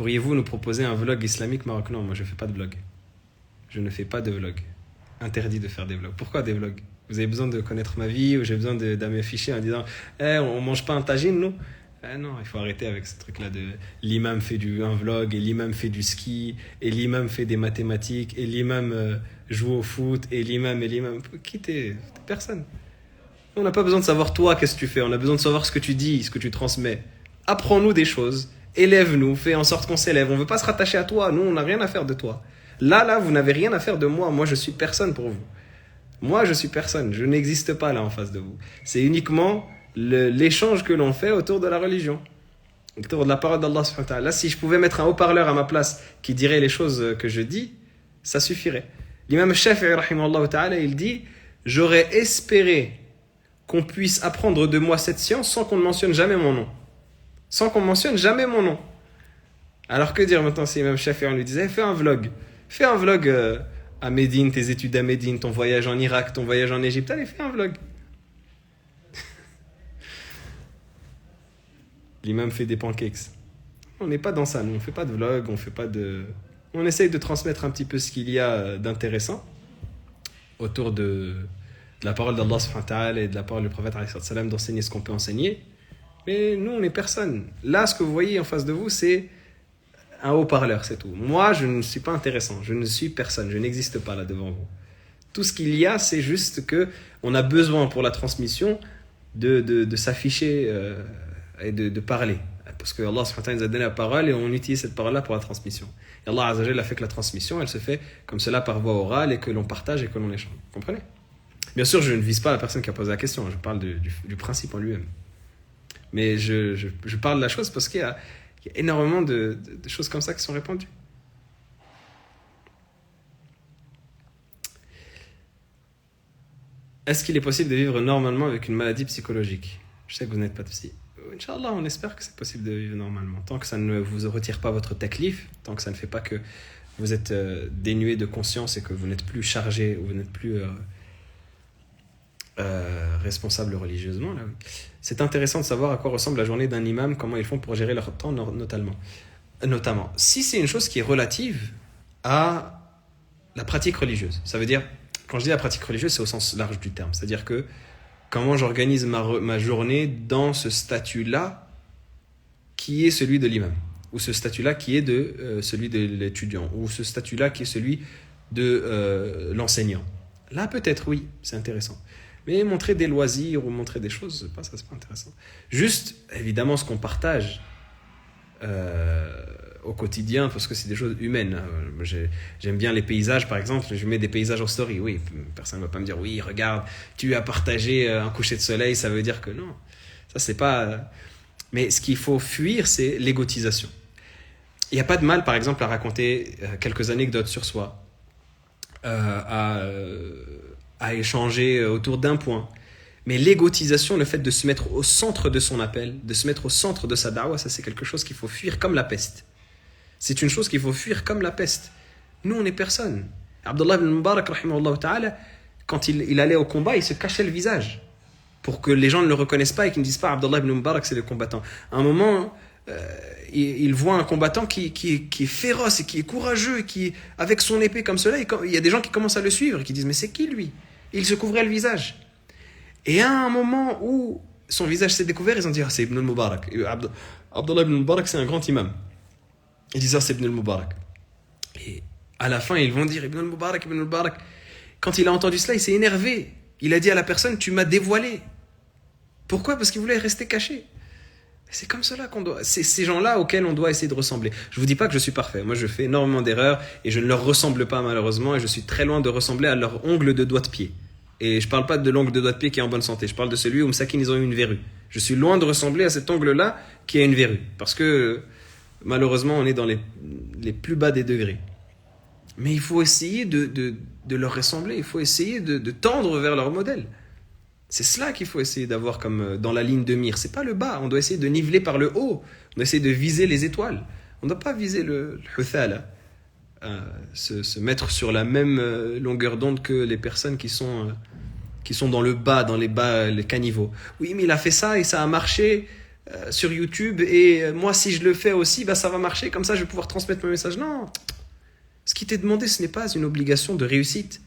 Pourriez-vous nous proposer un vlog islamique marocain? Non, moi je fais pas de vlog. Je ne fais pas de vlog. Interdit de faire des vlogs. Pourquoi des vlogs? Vous avez besoin de connaître ma vie ou j'ai besoin de m'afficher en disant on mange pas un tagine, nous? Non, il faut arrêter avec ce truc-là de l'imam fait un vlog et l'imam fait du ski et l'imam fait des mathématiques et l'imam joue au foot et l'imam. Qui t'es personne. On n'a pas besoin de savoir toi qu'est-ce que tu fais. On a besoin de savoir ce que tu dis, ce que tu transmets. Apprends-nous des choses. Élève-nous, fais en sorte qu'on s'élève. On ne veut pas se rattacher à toi. Nous, on n'a rien à faire de toi. Là, vous n'avez rien à faire de moi. Moi, je suis personne pour vous. Moi, je suis personne. Je n'existe pas là en face de vous. C'est uniquement l'échange que l'on fait autour de la religion, autour de la parole d'Allah subhanahu wa ta'ala. Là, si je pouvais mettre un haut-parleur à ma place qui dirait les choses que je dis, ça suffirait. L'imam Shafi'i, rahimahullah ta'ala, il dit « J'aurais espéré qu'on puisse apprendre de moi cette science sans qu'on ne mentionne jamais mon nom. » Sans qu'on mentionne jamais mon nom. Alors que dire maintenant si l'imam Shafi'i on lui disait fais un vlog à Médine, tes études à Médine, ton voyage en Irak, ton voyage en Égypte, allez fais un vlog. L'imam fait des pancakes. On n'est pas dans ça, nous on fait pas de vlog, on essaye de transmettre un petit peu ce qu'il y a d'intéressant autour de la parole d'Allah subhanahu wa ta'ala et de la parole du prophète alayhi salam, d'enseigner ce qu'on peut enseigner. Mais nous, on n'est personne. Là, ce que vous voyez en face de vous, c'est un haut-parleur, c'est tout. Moi, je ne suis pas intéressant. Je ne suis personne. Je n'existe pas là devant vous. Tout ce qu'il y a, c'est juste qu'on a besoin pour la transmission de s'afficher et de parler. Parce que Allah subhanahu wa ta'ala nous a donné la parole et on utilise cette parole-là pour la transmission. Et Allah azza wa jalla a fait que la transmission, elle se fait comme cela par voie orale et que l'on partage et que l'on échange. Vous comprenez? Bien sûr, je ne vise pas la personne qui a posé la question. Je parle du principe en lui-même. Mais je parle de la chose parce qu'il y a énormément de choses comme ça qui sont répandues. Est-ce qu'il est possible de vivre normalement avec une maladie psychologique? Je sais que vous n'êtes pas de psy. Inch'Allah, on espère que c'est possible de vivre normalement. Tant que ça ne vous retire pas votre taklif, tant que ça ne fait pas que vous êtes dénué de conscience et que vous n'êtes plus chargé ou vous n'êtes plus responsable religieusement. Là. C'est intéressant de savoir à quoi ressemble la journée d'un imam, comment ils font pour gérer leur temps notamment. Si c'est une chose qui est relative à la pratique religieuse, ça veut dire, quand je dis la pratique religieuse, c'est au sens large du terme, c'est-à-dire que comment j'organise ma journée dans ce statut-là qui est celui de l'imam, ou ce statut-là qui est celui de l'étudiant, ou ce statut-là qui est celui de l'enseignant. Là, peut-être, oui, c'est intéressant. Mais montrer des loisirs ou montrer des choses, ça c'est pas intéressant. Juste, évidemment, ce qu'on partage au quotidien, parce que c'est des choses humaines. J'aime bien les paysages, par exemple, je mets des paysages en story. Oui, personne ne va pas me dire, oui, regarde, tu as partagé un coucher de soleil, ça veut dire que non. Ça, c'est pas... Mais ce qu'il faut fuir, c'est l'égotisation. Il n'y a pas de mal, par exemple, à raconter quelques anecdotes sur soi, à échanger autour d'un point. Mais l'égotisation, le fait de se mettre au centre de son appel, de se mettre au centre de sa da'wa, ça c'est quelque chose qu'il faut fuir comme la peste. C'est une chose qu'il faut fuir comme la peste. Nous, on n'est personne. Abdullah ibn Mubarak, rahimahullah ta'ala, quand il allait au combat, il se cachait le visage pour que les gens ne le reconnaissent pas et qu'ils ne disent pas Abdullah ibn Mubarak, c'est le combattant. À un moment, il voit un combattant qui est féroce et qui est courageux et qui, avec son épée comme cela, il y a des gens qui commencent à le suivre et qui disent mais c'est qui lui? Il se couvrait le visage. Et à un moment où son visage s'est découvert, ils ont dit c'est Ibn al-Mubarak. Abdullah ibn al-Mubarak, c'est un grand imam. Ils disent c'est Ibn al-Mubarak. Et à la fin, ils vont dire Ibn al-Mubarak, Ibn al-Mubarak. Quand il a entendu cela, il s'est énervé. Il a dit à la personne tu m'as dévoilé. Pourquoi? Parce qu'il voulait rester caché. C'est comme cela c'est ces gens-là auxquels on doit essayer de ressembler. Je vous dis pas que je suis parfait. Moi, je fais énormément d'erreurs et je ne leur ressemble pas malheureusement et je suis très loin de ressembler à leur ongle de doigt de pied. Et je parle pas de l'ongle de doigt de pied qui est en bonne santé. Je parle de celui où Msakin, ils ont eu une verrue. Je suis loin de ressembler à cet ongle-là qui a une verrue. Parce que malheureusement, on est dans les plus bas des degrés. Mais il faut essayer de leur ressembler. Il faut essayer de tendre vers leur modèle. C'est cela qu'il faut essayer d'avoir comme dans la ligne de mire. C'est pas le bas. On doit essayer de niveler par le haut. On doit essayer de viser les étoiles. On ne doit pas viser le huthala. Se mettre sur la même longueur d'onde que les personnes qui sont dans le bas, dans les caniveaux. Oui, mais il a fait ça et ça a marché. sur YouTube et moi, si je le fais aussi, bah, ça va marcher. Comme ça, je vais pouvoir transmettre mon message. Non. Ce qui t'est demandé, ce n'est pas une obligation de réussite.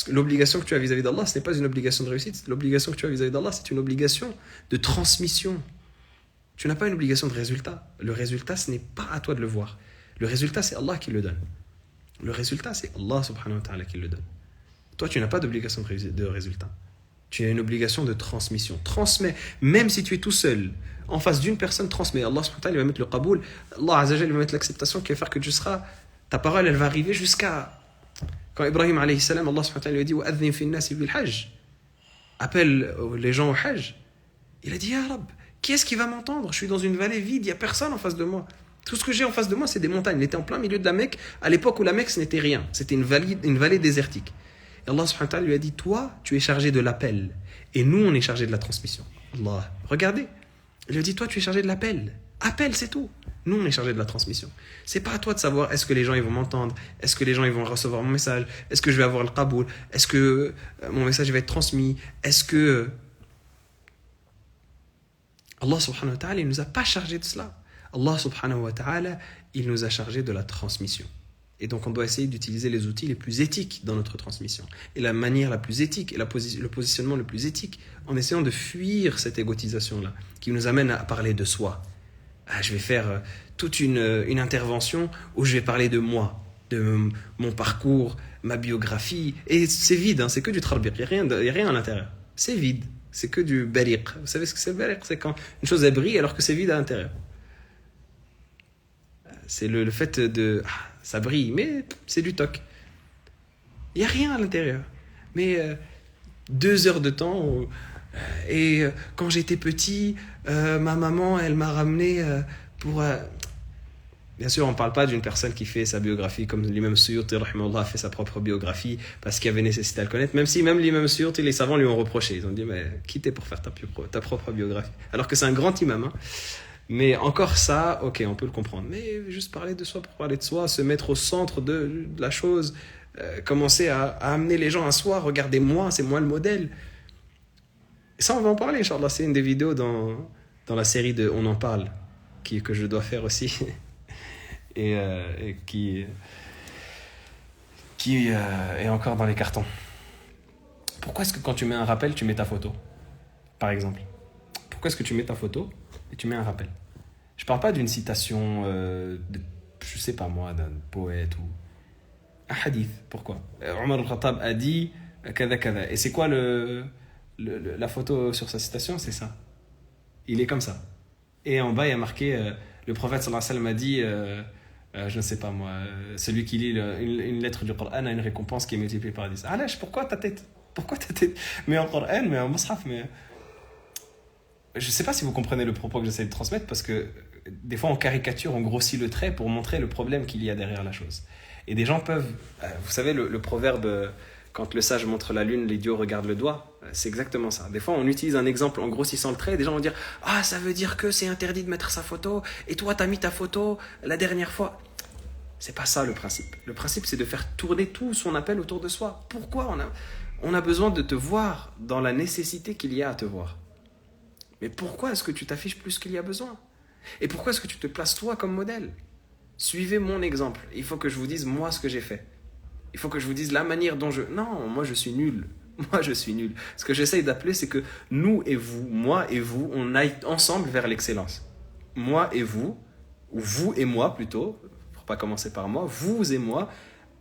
L'obligation que tu as vis-à-vis d'Allah, ce n'est pas une obligation de réussite. L'obligation que tu as vis-à-vis d'Allah, c'est une obligation de transmission. Tu n'as pas une obligation de résultat. Le résultat, ce n'est pas à toi de le voir. Le résultat, c'est Allah qui le donne. Le résultat, c'est Allah subhanahu wa ta'ala qui le donne. Toi, tu n'as pas d'obligation de résultat. Tu as une obligation de transmission. Transmets, même si tu es tout seul, en face d'une personne, transmets. Allah subhanahu wa ta'ala, il va mettre le qaboul. Allah azza wa jalla, il va mettre l'acceptation qui va faire que tu seras, ta parole, elle va arriver jusqu'à... Quand Ibrahim alayhi salam, Allah subhanahu wa ta'ala lui a dit وَأَذِّن فِي النَّاسِ بِالْحَجِّ, appelle les gens au hajj. Il a dit, Ya Rab, qui est-ce qui va m'entendre? Je suis dans une vallée vide, il n'y a personne en face de moi. Tout ce que j'ai en face de moi, c'est des montagnes. Il était en plein milieu de la Mecque, à l'époque où la Mecque, ce n'était rien. C'était une vallée désertique. Et Allah subhanahu wa ta'ala lui a dit, toi, tu es chargé de l'appel. Et nous, on est chargé de la transmission. Allah, regardez. Il lui a dit, toi, tu es chargé de l'appel. Appel, c'est tout. Nous, on est chargé de la transmission. C'est pas à toi de savoir est-ce que les gens ils vont m'entendre, est-ce que les gens ils vont recevoir mon message, est-ce que je vais avoir le qaboul, est-ce que mon message va être transmis, est-ce que... Allah subhanahu wa ta'ala, il ne nous a pas chargé de cela. Allah subhanahu wa ta'ala, il nous a chargé de la transmission. Et donc on doit essayer d'utiliser les outils les plus éthiques dans notre transmission. Et la manière la plus éthique, et le positionnement le plus éthique, en essayant de fuir cette égotisation-là, qui nous amène à parler de soi. Je vais faire toute une intervention où je vais parler de moi, de mon parcours, ma biographie. Et c'est vide, hein, c'est que du tarbiq, il n'y a rien à l'intérieur. C'est vide, c'est que du bariq. Vous savez ce que c'est le bariq? C'est quand une chose elle brille alors que c'est vide à l'intérieur. C'est le fait de... ça brille, mais c'est du toc. Il n'y a rien à l'intérieur. Mais 2 heures de temps... et quand j'étais petit, ma maman, elle m'a ramené pour... Bien sûr, on ne parle pas d'une personne qui fait sa biographie comme l'imam Suyuti, rahimahullah, a fait sa propre biographie parce qu'il y avait nécessité à le connaître. Même si même l'imam Suyuti, les savants lui ont reproché. Ils ont dit, mais qui t'es pour faire ta propre biographie? Alors que c'est un grand imam. Hein. Mais encore ça, ok, on peut le comprendre. Mais juste parler de soi pour parler de soi, se mettre au centre de la chose, commencer à amener les gens à soi. Regardez moi, c'est moi le modèle. Et ça, on va en parler, Inch'Allah. C'est une des vidéos dans la série de On en parle, que je dois faire aussi. et qui est encore dans les cartons. Pourquoi est-ce que quand tu mets un rappel, tu mets ta photo, par exemple? Pourquoi est-ce que tu mets ta photo et tu mets un rappel? Je ne parle pas d'une citation, je ne sais pas moi, d'un poète ou un hadith. Pourquoi? Omar al-Khattab a dit kada kada. Et c'est quoi la photo sur sa citation? C'est ça. Il est comme ça. Et en bas, il y a marqué le prophète sallallahu alayhi wa sallam a dit je ne sais pas moi, celui qui lit une lettre du Coran a une récompense qui est multipliée par 10. Alash, pourquoi ta tête? Mais en Coran, mais en Mus'haf, mais... Je ne sais pas si vous comprenez le propos que j'essaie de transmettre, parce que des fois on caricature, on grossit le trait pour montrer le problème qu'il y a derrière la chose. Et des gens peuvent... vous savez, le proverbe, quand le sage montre la lune, l'idiot regarde le doigt, c'est exactement ça. Des fois on utilise un exemple en grossissant le trait, et des gens vont dire « Ah, ça veut dire que c'est interdit de mettre sa photo, et toi t'as mis ta photo la dernière fois. » C'est pas ça le principe. Le principe, c'est de faire tourner tout son appel autour de soi. Pourquoi on a besoin de te voir dans la nécessité qu'il y a à te voir? Mais pourquoi est-ce que tu t'affiches plus qu'il y a besoin? Et pourquoi est-ce que tu te places toi comme modèle? Suivez mon exemple. Il faut que je vous dise moi ce que j'ai fait. Il faut que je vous dise la manière dont je... Non, moi je suis nul. Moi je suis nul. Ce que j'essaye d'appeler, c'est que nous et vous, moi et vous, on aille ensemble vers l'excellence. Moi et vous, ou vous et moi plutôt, pour pas commencer par moi, vous et moi,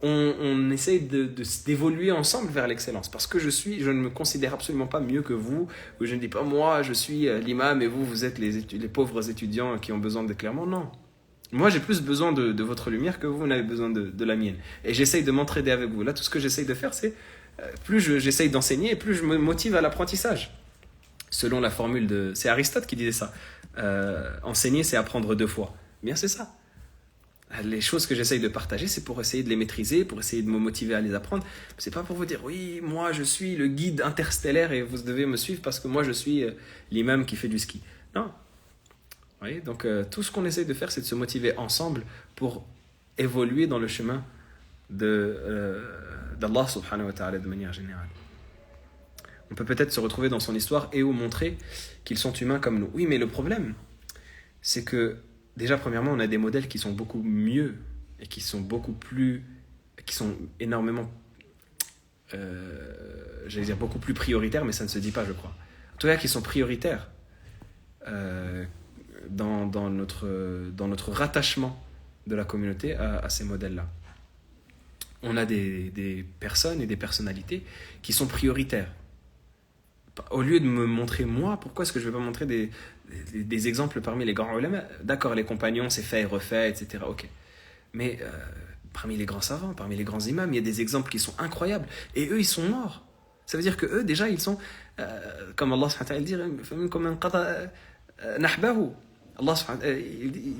on essaye d'évoluer ensemble vers l'excellence. Parce que je ne me considère absolument pas mieux que vous, ou je ne dis pas moi je suis l'imam et vous êtes les pauvres étudiants qui ont besoin d'éclairement. Non. Moi j'ai plus besoin de votre lumière que vous n'avez besoin de la mienne. Et j'essaye de m'entraider avec vous. Là tout ce que j'essaye de faire c'est, plus j'essaye d'enseigner, plus je me motive à l'apprentissage. Selon la formule de... C'est Aristote qui disait ça. Enseigner c'est apprendre 2 fois. Bien c'est ça. Les choses que j'essaye de partager, c'est pour essayer de les maîtriser, pour essayer de me motiver à les apprendre. C'est pas pour vous dire, oui, moi je suis le guide interstellaire et vous devez me suivre parce que moi je suis l'imam qui fait du ski. Non. Vous voyez, donc tout ce qu'on essaye de faire, c'est de se motiver ensemble pour évoluer dans le chemin d'Allah subhanahu wa ta'ala de manière générale. On peut peut-être se retrouver dans son histoire et ou montrer qu'ils sont humains comme nous. Oui, mais le problème, c'est que, déjà, premièrement, on a des modèles qui sont beaucoup mieux et qui sont beaucoup plus. Qui sont énormément. J'allais dire beaucoup plus prioritaires, mais ça ne se dit pas, je crois. En tout cas, qui sont prioritaires dans notre rattachement de la communauté à ces modèles-là. On a des personnes et des personnalités qui sont prioritaires. Au lieu de me montrer moi, pourquoi est-ce que je ne vais pas montrer des exemples parmi les grands ulama? D'accord, les compagnons, c'est fait et refait, etc. Ok. Mais parmi les grands savants, parmi les grands imams, il y a des exemples qui sont incroyables. Et eux, ils sont morts. Ça veut dire que eux, déjà, ils sont, comme Allah subhanahu wa ta'ala dit,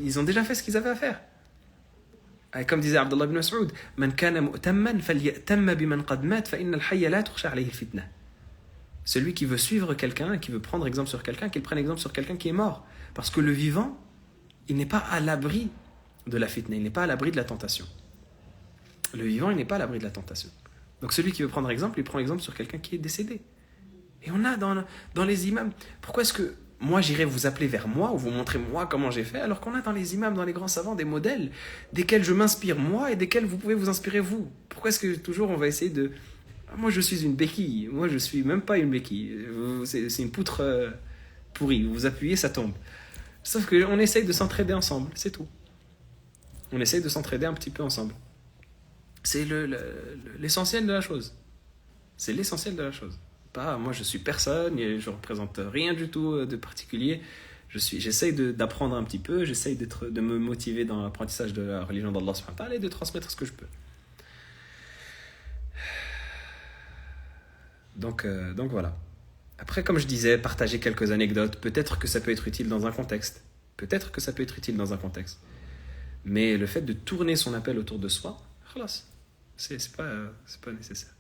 ils ont déjà fait ce qu'ils avaient à faire. Comme disait Abdullah ibn Mas'ud, Man kana mu'tamman falyatamma biman qad mat fa inna al-hayya la tukhsha alayhi al-fitna. Celui qui veut suivre quelqu'un, qui veut prendre exemple sur quelqu'un, qu'il prenne exemple sur quelqu'un qui est mort. Parce que le vivant, il n'est pas à l'abri de la fitna, il n'est pas à l'abri de la tentation. Le vivant, il n'est pas à l'abri de la tentation. Donc celui qui veut prendre exemple, il prend exemple sur quelqu'un qui est décédé. Et on a dans les imams, pourquoi est-ce que moi j'irai vous appeler vers moi ou vous montrer moi comment j'ai fait, alors qu'on a dans les imams, dans les grands savants, des modèles desquels je m'inspire moi et desquels vous pouvez vous inspirer vous? Pourquoi est-ce que toujours on va essayer de... Moi je suis une béquille, moi je suis même pas une béquille, c'est une poutre pourrie, vous appuyez, ça tombe. Sauf qu'on essaye de s'entraider ensemble, c'est tout. On essaye de s'entraider un petit peu ensemble. C'est l'essentiel de la chose. C'est l'essentiel de la chose. Pas, moi je suis personne, et je représente rien du tout de particulier. J'essaye d'apprendre un petit peu, j'essaye de me motiver dans l'apprentissage de la religion d'Allah subhanahu wa ta'ala et de transmettre ce que je peux. Donc voilà. Après, comme je disais, partager quelques anecdotes, peut-être que ça peut être utile dans un contexte. Peut-être que ça peut être utile dans un contexte. Mais le fait de tourner son appel autour de soi, khalas, c'est pas nécessaire.